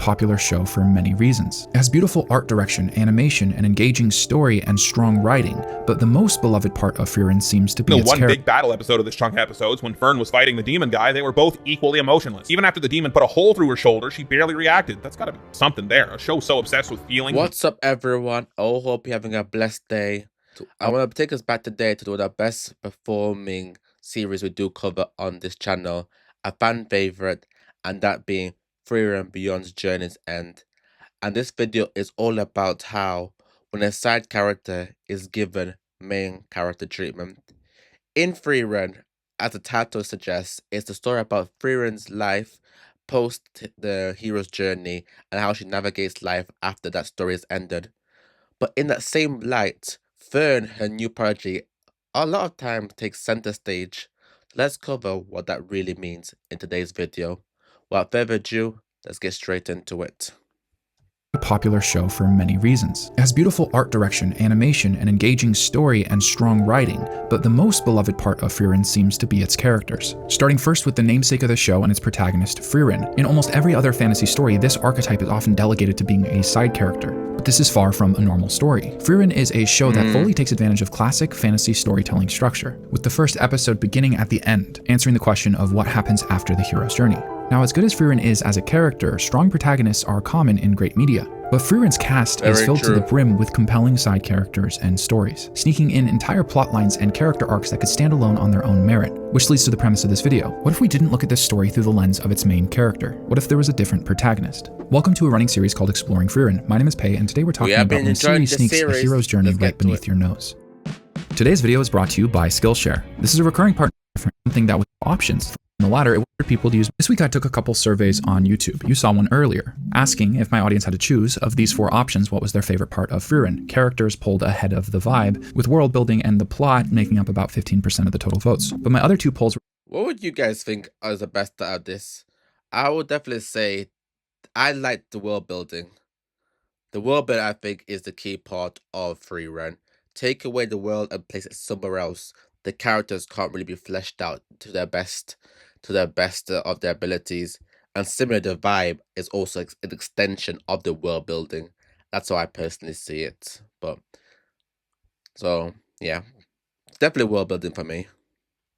popular show for many reasons. It has beautiful art direction, animation, an engaging story, and strong writing, but the most beloved part of Frieren seems to be its one big battle episode of this chunk of episodes, when Fern was fighting the demon guy, they were both equally emotionless. Even after the demon put a hole through her shoulder, she barely reacted. That's gotta be something there. A show so obsessed with feeling. What's up, everyone? I hope you're having a blessed day. I want to take us back today to the best performing series we do cover on this channel, a fan favorite, and that being Frieren Beyond's Journey's End. And this video is all about how when a side character is given main character treatment. In Frieren, as the title suggests, it's the story about Frieren's life post the hero's journey and how she navigates life after that story is ended. But in that same light, Fern, her new project, a lot of times takes center stage. Let's cover what that really means in today's video. Without further ado, let's get straight into it. A popular show for many reasons. It has beautiful art direction, animation, an engaging story, and strong writing, but the most beloved part of Frieren seems to be its characters. Starting first with the namesake of the show and its protagonist, Frieren. In almost every other fantasy story, this archetype is often delegated to being a side character, but this is far from a normal story. Frieren is a show that fully takes advantage of classic fantasy storytelling structure, with the first episode beginning at the end, answering the question of what happens after the hero's journey. Now, as good as Frieren is as a character, strong protagonists are common in great media. But Frieren's cast is filled to the brim with compelling side characters and stories, sneaking in entire plot lines and character arcs that could stand alone on their own merit. Which leads to the premise of this video. What if we didn't look at this story through the lens of its main character? What if there was a different protagonist? Welcome to a running series called Exploring Frieren. My name is Pei, and today we're talking about when a series sneaks a hero's journey right beneath your nose. Today's video is brought to you by Skillshare. This is a recurring partner for something that with options. On the latter, it wanted people to use. This week I took a couple surveys on YouTube. You saw one earlier, asking if my audience had to choose of these 4 options, what was their favorite part of Frieren. Characters pulled ahead of the vibe, with world building and the plot making up about 15% of the total votes. But my other 2 polls were... What would you guys think is the best out of this? I would definitely say I like the world building. The world building, I think, is the key part of Frieren. Take away the world and place it somewhere else. The characters can't really be fleshed out to their best of their abilities, and similar, the vibe is also an extension of the world building. That's how I personally see it. But so yeah, definitely world building for me.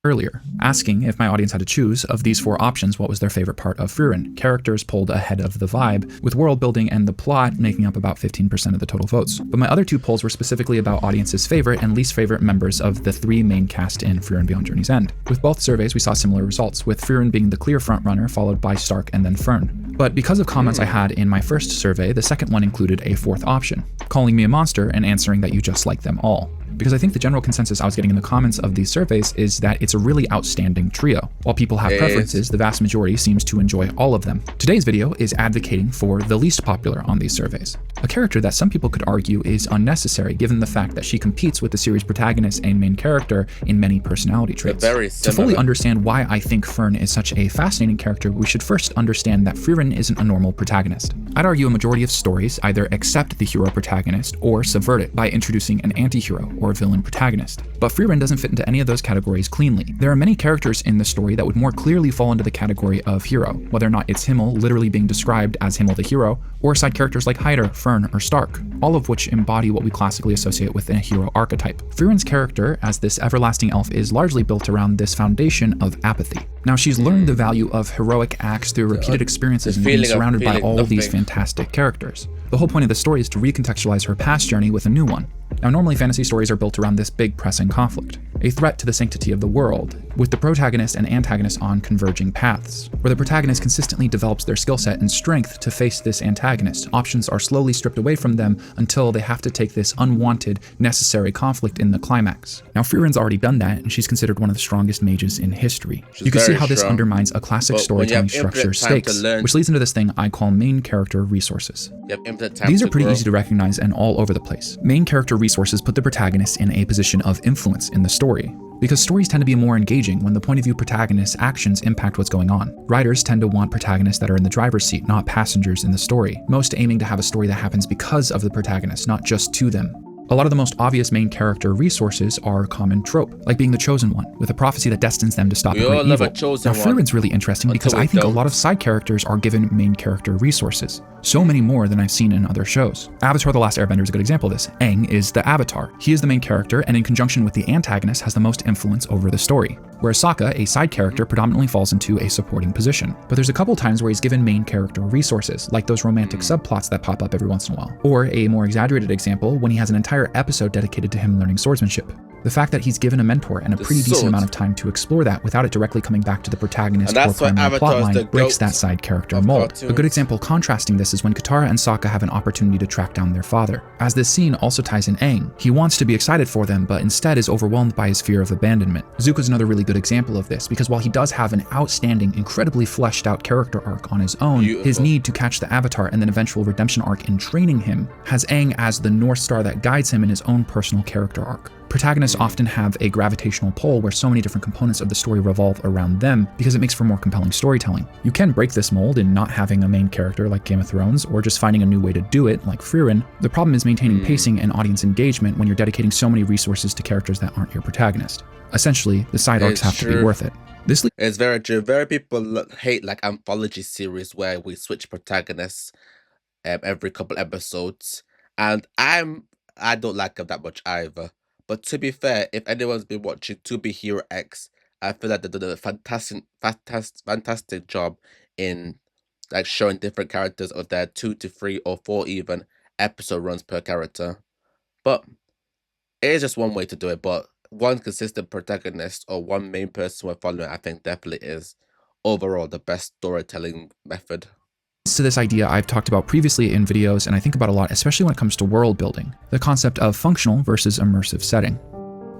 Earlier, asking if my audience had to choose of these 4 options, what was their favorite part of Frieren. Characters pulled ahead of the vibe, with world building and the plot making up about 15% of the total votes. But my other 2 polls were specifically about audience's favorite and least favorite members of the 3 main cast in Frieren Beyond Journey's End. With both surveys, we saw similar results, with Frieren being the clear frontrunner, followed by Stark and then Fern. But because of comments I had in my first survey, the second one included a 4th option, calling me a monster and answering that you just like them all. Because I think the general consensus I was getting in the comments of these surveys is that it's a really outstanding trio. While people have preferences, the vast majority seems to enjoy all of them. Today's video is advocating for the least popular on these surveys, a character that some people could argue is unnecessary given the fact that she competes with the series protagonist and main character in many personality traits. To fully understand why I think Fern is such a fascinating character, we should first understand that Frieren isn't a normal protagonist. I'd argue a majority of stories either accept the hero protagonist or subvert it by introducing an anti-hero or villain protagonist. But Frieren doesn't fit into any of those categories cleanly. There are many characters in the story that would more clearly fall into the category of hero, whether or not it's Himmel literally being described as Himmel the hero, or side characters like Heiter, Fern, or Stark, all of which embody what we classically associate with a hero archetype. Frieren's character, as this everlasting elf, is largely built around this foundation of apathy. Now, she's learned the value of heroic acts through repeated experiences and being surrounded by all these fantastic characters. The whole point of the story is to recontextualize her past journey with a new one. Now, normally fantasy stories are built around this big pressing conflict, a threat to the sanctity of the world, with the protagonist and antagonist on converging paths. Where the protagonist consistently develops their skill set and strength to face this antagonist, options are slowly stripped away from them until they have to take this unwanted, necessary conflict in the climax. Now, Frieren's already done that, and she's considered one of the strongest mages in history. You can see how this undermines a classic storytelling structure, stakes, which leads into this thing I call main character resources. These are pretty easy to recognize and all over the place. Main character resources put the protagonist in a position of influence in the story, because stories tend to be more engaging when the point of view protagonist's actions impact what's going on. Writers tend to want protagonists that are in the driver's seat, not passengers in the story, most aiming to have a story that happens because of the protagonist, not just to them. A lot of the most obvious main character resources are a common trope, like being the chosen one, with a prophecy that destines them to stop a great evil. Now, Frieren's really interesting because I think a lot of side characters are given main character resources. So many more than I've seen in other shows. Avatar: The Last Airbender is a good example of this. Aang is the Avatar. He is the main character, and in conjunction with the antagonist, has the most influence over the story. Whereas Sokka, a side character, predominantly falls into a supporting position. But there's a couple times where he's given main character resources, like those romantic subplots that pop up every once in a while. Or a more exaggerated example, when he has an entire episode dedicated to him learning swordsmanship. The fact that he's given a mentor and a pretty decent amount of time to explore that without it directly coming back to the protagonist or primary plotline breaks that side character mold. A good example contrasting this is when Katara and Sokka have an opportunity to track down their father. As this scene also ties in Aang, he wants to be excited for them, but instead is overwhelmed by his fear of abandonment. Zuko's another really good example of this, because while he does have an outstanding, incredibly fleshed out character arc on his own, his need to catch the Avatar and then eventual redemption arc in training him has Aang as the North Star that guides him in his own personal character arc. Protagonists often have a gravitational pull where so many different components of the story revolve around them because it makes for more compelling storytelling. You can break this mold in not having a main character like Game of Thrones or just finding a new way to do it like Frieren. The problem is maintaining pacing and audience engagement when you're dedicating so many resources to characters that aren't your protagonist. Essentially, the side arcs have to be worth it. It's very true. Very people hate like anthology series where we switch protagonists every couple episodes, and I don't like them that much either. But to be fair, if anyone's been watching To Be Hero X, I feel like they did a fantastic job in like showing different characters of their 2 to 3 or 4 even episode runs per character. But it is just one way to do it. But one consistent protagonist or one main person we're following, I think definitely is overall the best storytelling method. To this idea I've talked about previously in videos and I think about a lot, especially when it comes to world building, the concept of functional versus immersive setting.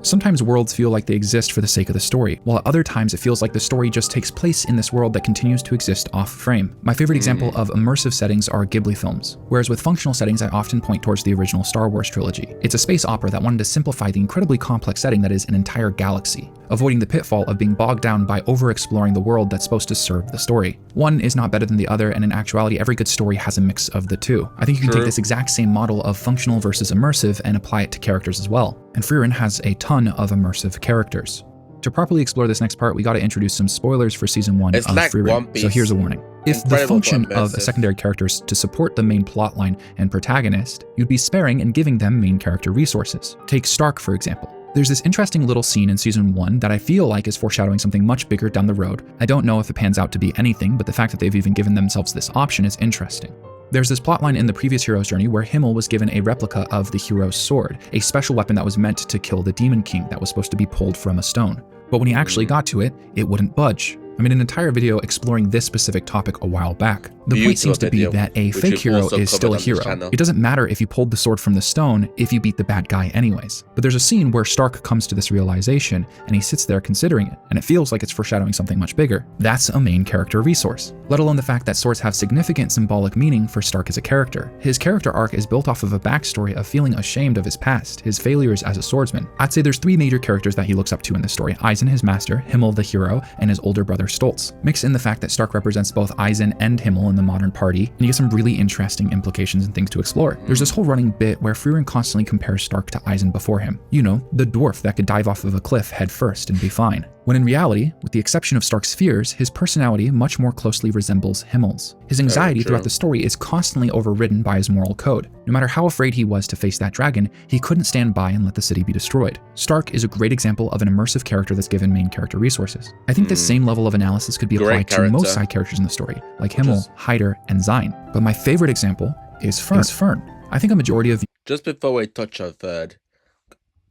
Sometimes worlds feel like they exist for the sake of the story, while at other times it feels like the story just takes place in this world that continues to exist off-frame. My favorite example of immersive settings are Ghibli films, whereas with functional settings I often point towards the original Star Wars trilogy. It's a space opera that wanted to simplify the incredibly complex setting that is an entire galaxy, avoiding the pitfall of being bogged down by over-exploring the world that's supposed to serve the story. One is not better than the other, and in actuality every good story has a mix of the two. I think you can take this exact same model of functional versus immersive and apply it to characters as well. And Frieren has a ton of immersive characters. To properly explore this next part, we gotta introduce some spoilers for season 1 of Frieren, so here's a warning. If the function of a secondary character is to support the main plotline and protagonist, you'd be sparing and giving them main character resources. Take Stark, for example. There's this interesting little scene in season 1 that I feel like is foreshadowing something much bigger down the road. I don't know if it pans out to be anything, but the fact that they've even given themselves this option is interesting. There's this plotline in the previous hero's journey where Himmel was given a replica of the hero's sword, a special weapon that was meant to kill the Demon King that was supposed to be pulled from a stone. But when he actually got to it, it wouldn't budge. I made an entire video exploring this specific topic a while back. The point seems to be that a fake hero is still a hero. It doesn't matter if you pulled the sword from the stone if you beat the bad guy anyways. But there's a scene where Stark comes to this realization and he sits there considering it, and it feels like it's foreshadowing something much bigger. That's a main character resource. Let alone the fact that swords have significant symbolic meaning for Stark as a character. His character arc is built off of a backstory of feeling ashamed of his past, his failures as a swordsman. I'd say there's 3 major characters that he looks up to in this story: Aizen, his master, Himmel, the hero, and his older brother Stoltz. Mix in the fact that Stark represents both Aizen and Himmel in the modern party, and you get some really interesting implications and things to explore. There's this whole running bit where Frieren constantly compares Stark to Aizen before him. You know, the dwarf that could dive off of a cliff head first and be fine. When in reality, with the exception of Stark's fears, his personality much more closely resembles Himmel's. His anxiety throughout the story is constantly overridden by his moral code. No matter how afraid he was to face that dragon, he couldn't stand by and let the city be destroyed. Stark is a great example of an immersive character that's given main character resources. I think this same level of analysis could be applied to most side characters in the story, like Himmel, Heiter, and Zein. But my favorite example is Fern. I think a majority of Just before we touch on Fern,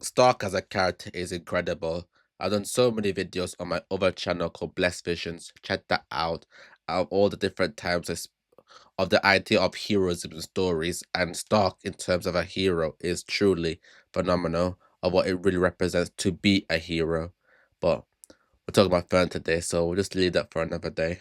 Stark as a character is incredible. I've done so many videos on my other channel called Blessed Visions. Check that out. All the different types of the idea of heroism and stories. And Stark, in terms of a hero, is truly phenomenal of what it really represents to be a hero. But we're talking about Fern today, so we'll just leave that for another day.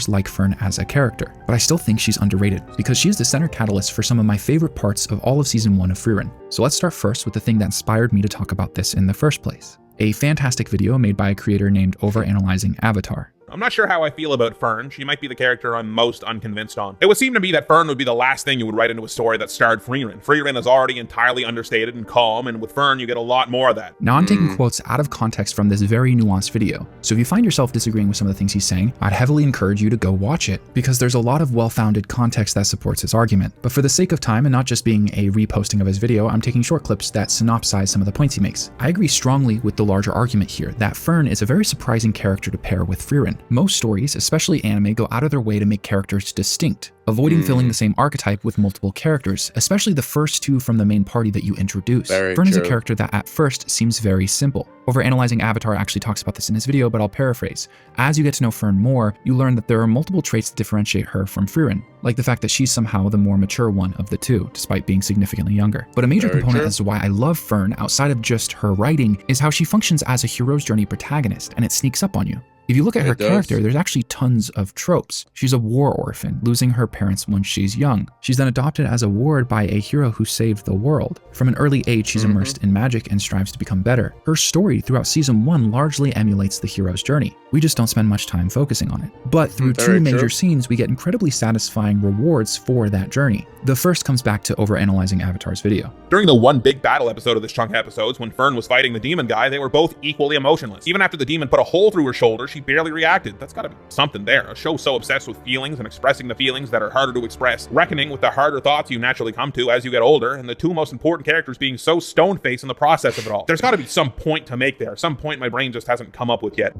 Like Fern as a character, but I still think she's underrated because she's the center catalyst for some of my favorite parts of all of season 1 of Frieren. So let's start first with the thing that inspired me to talk about this in the first place. A fantastic video made by a creator named Overanalyzing Avatar. I'm not sure how I feel about Fern. She might be the character I'm most unconvinced on. It would seem to me that Fern would be the last thing you would write into a story that starred Frieren. Frieren is already entirely understated and calm, and with Fern you get a lot more of that. Now I'm taking quotes out of context from this very nuanced video, so if you find yourself disagreeing with some of the things he's saying, I'd heavily encourage you to go watch it, because there's a lot of well-founded context that supports his argument. But for the sake of time and not just being a reposting of his video, I'm taking short clips that synopsize some of the points he makes. I agree strongly with the larger argument here that Fern is a very surprising character to pair with Frieren. Most stories, especially anime, go out of their way to make characters distinct, avoiding filling the same archetype with multiple characters, especially the first two from the main party that you introduce. Fern is a character that at first seems very simple. Overanalyzing Avatar actually talks about this in his video, but I'll paraphrase. As you get to know Fern more, you learn that there are multiple traits that differentiate her from Frieren, like the fact that she's somehow the more mature one of the two, despite being significantly younger. But a major component as to why I love Fern, outside of just her writing, is how she functions as a hero's journey protagonist, and it sneaks up on you. If you look at her character, there's actually tons of tropes. She's a war orphan, losing her parents when she's young. She's then adopted as a ward by a hero who saved the world. From an early age, she's immersed in magic and strives to become better. Her story throughout season 1 largely emulates the hero's journey. We just don't spend much time focusing on it. But through two major scenes, we get incredibly satisfying rewards for that journey. The first comes back to overanalyzing Avatar's video. During the one big battle episode of this chunk of episodes, when Fern was fighting the demon guy, they were both equally emotionless. Even after the demon put a hole through her shoulder, she barely reacted. That's gotta be something there. A show so obsessed with feelings and expressing the feelings that are harder to express, reckoning with the harder thoughts you naturally come to as you get older, and the two most important characters being so stone-faced in the process of it all. There's gotta be some point to make there. Some point my brain just hasn't come up with yet.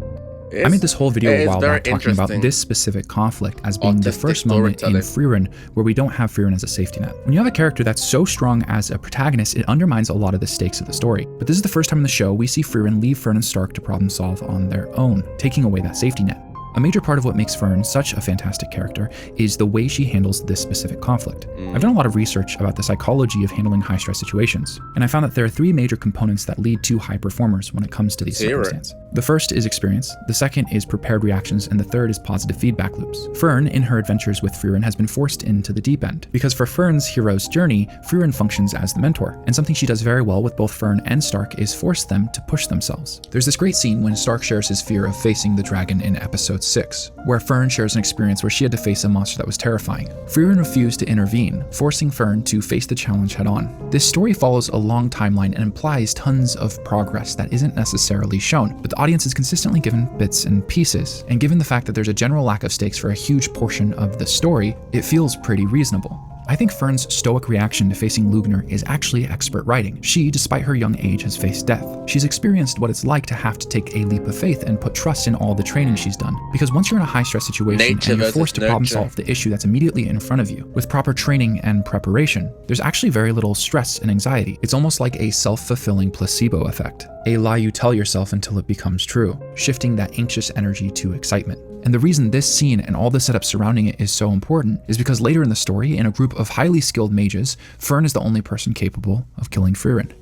I made this whole video a while back talking about this specific conflict as being the first moment in Frieren where we don't have Frieren as a safety net. When you have a character that's so strong as a protagonist, it undermines a lot of the stakes of the story. But this is the first time in the show we see Frieren leave Fern and Stark to problem solve on their own, taking away that safety net. A major part of what makes Fern such a fantastic character is the way she handles this specific conflict. I've done a lot of research about the psychology of handling high-stress situations, and I found that there are three major components that lead to high performers when it comes to these circumstances. The first is experience, the second is prepared reactions, and the third is positive feedback loops. Fern, in her adventures with Frieren, has been forced into the deep end, because for Fern's hero's journey, Frieren functions as the mentor, and something she does very well with both Fern and Stark is force them to push themselves. There's this great scene when Stark shares his fear of facing the dragon in episode 6, where Fern shares an experience where she had to face a monster that was terrifying. Frieren refused to intervene, forcing Fern to face the challenge head on. This story follows a long timeline and implies tons of progress that isn't necessarily shown, but the audience is consistently given bits and pieces, and given the fact that there's a general lack of stakes for a huge portion of the story, it feels pretty reasonable. I think Fern's stoic reaction to facing Lugner is actually expert writing. She, despite her young age, has faced death. She's experienced what it's like to have to take a leap of faith and put trust in all the training she's done. Because once you're in a high-stress situation and you're forced to problem solve the issue that's immediately in front of you, with proper training and preparation, there's actually very little stress and anxiety. It's almost like a self-fulfilling placebo effect. A lie you tell yourself until it becomes true, shifting that anxious energy to excitement. And the reason this scene and all the setup surrounding it is so important is because later in the story, in a group of highly skilled mages, Fern is the only person capable of killing Frieren.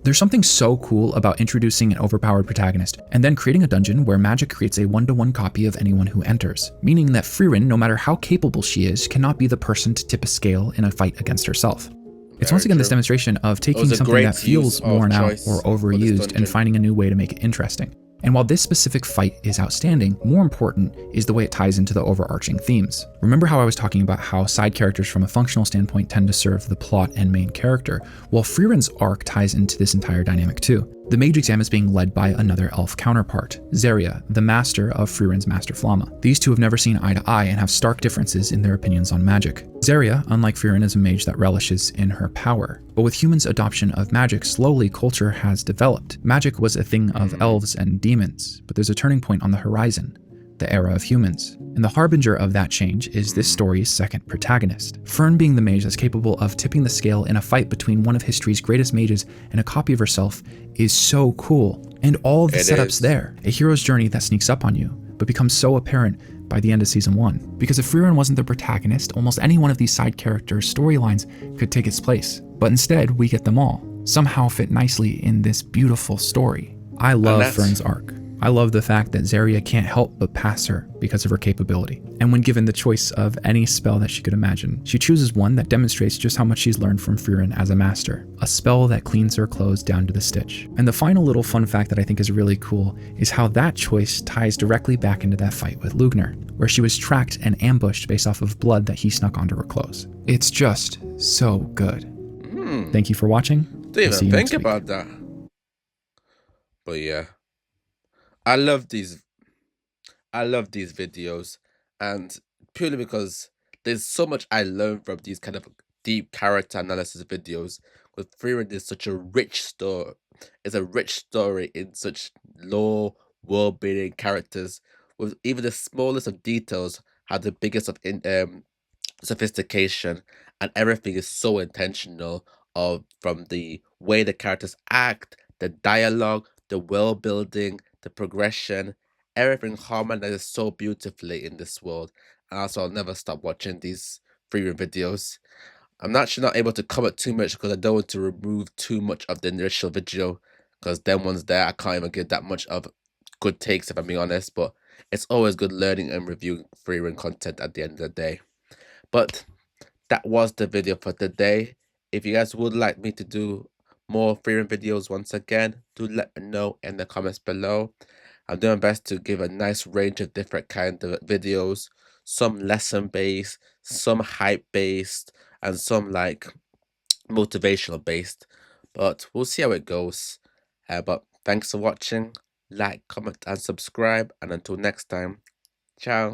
There's something so cool about introducing an overpowered protagonist and then creating a dungeon where magic creates a one-to-one copy of anyone who enters, meaning that Frieren, no matter how capable she is, cannot be the person to tip a scale in a fight against herself. It's once again this demonstration of taking something that feels worn out or overused and finding a new way to make it interesting. And while this specific fight is outstanding, more important is the way it ties into the overarching themes. Remember how I was talking about how side characters from a functional standpoint tend to serve the plot and main character? Well, Frieren's arc ties into this entire dynamic too. The mage exam is being led by another elf counterpart, Zarya, the master of Frieren's Master Flamma. These two have never seen eye to eye and have stark differences in their opinions on magic. Zarya, unlike Frieren, is a mage that relishes in her power. But with humans' adoption of magic, slowly culture has developed. Magic was a thing of elves and demons, but there's a turning point on the horizon. The era of humans. And the harbinger of that change is this story's second protagonist. Fern, being the mage that's capable of tipping the scale in a fight between one of history's greatest mages and a copy of herself, is so cool. And all of the setups there. A hero's journey that sneaks up on you, but becomes so apparent by the end of season 1. Because if Frieren wasn't the protagonist, almost any one of these side characters' storylines could take its place. But instead, we get them all, somehow fit nicely in this beautiful story. I love Fern's arc. I love the fact that Zarya can't help but pass her because of her capability. And when given the choice of any spell that she could imagine, she chooses one that demonstrates just how much she's learned from Frieren as a master. A spell that cleans her clothes down to the stitch. And the final little fun fact that I think is really cool is how that choice ties directly back into that fight with Lugner, where she was tracked and ambushed based off of blood that he snuck onto her clothes. It's just so good. Thank you for watching. Didn't See even you think next week. about that. But yeah, I love these videos, and purely because there's so much I learn from these kind of deep character analysis videos. With Frieren, there's such a rich story. It's a rich story in such low world building characters, with even the smallest of details have the biggest of sophistication, and everything is so intentional from the way the characters act, the dialogue, the world building, the progression, everything harmonizes so beautifully in this world. And also, I'll never stop watching these Frieren videos. I'm actually not able to comment too much because I don't want to remove too much of the initial video, because them ones there I can't even give that much of good takes, if I'm being honest. But it's always good learning and reviewing Frieren content at the end of the day. But that was the video for today. If you guys would like me to do more Frieren videos once again, do let me know in the comments below. I'm doing my best to give a nice range of different kind of videos, some lesson based, some hype based, and some like motivational based. But we'll see how it goes. But thanks for watching. Like, comment, and subscribe. And until next time, ciao.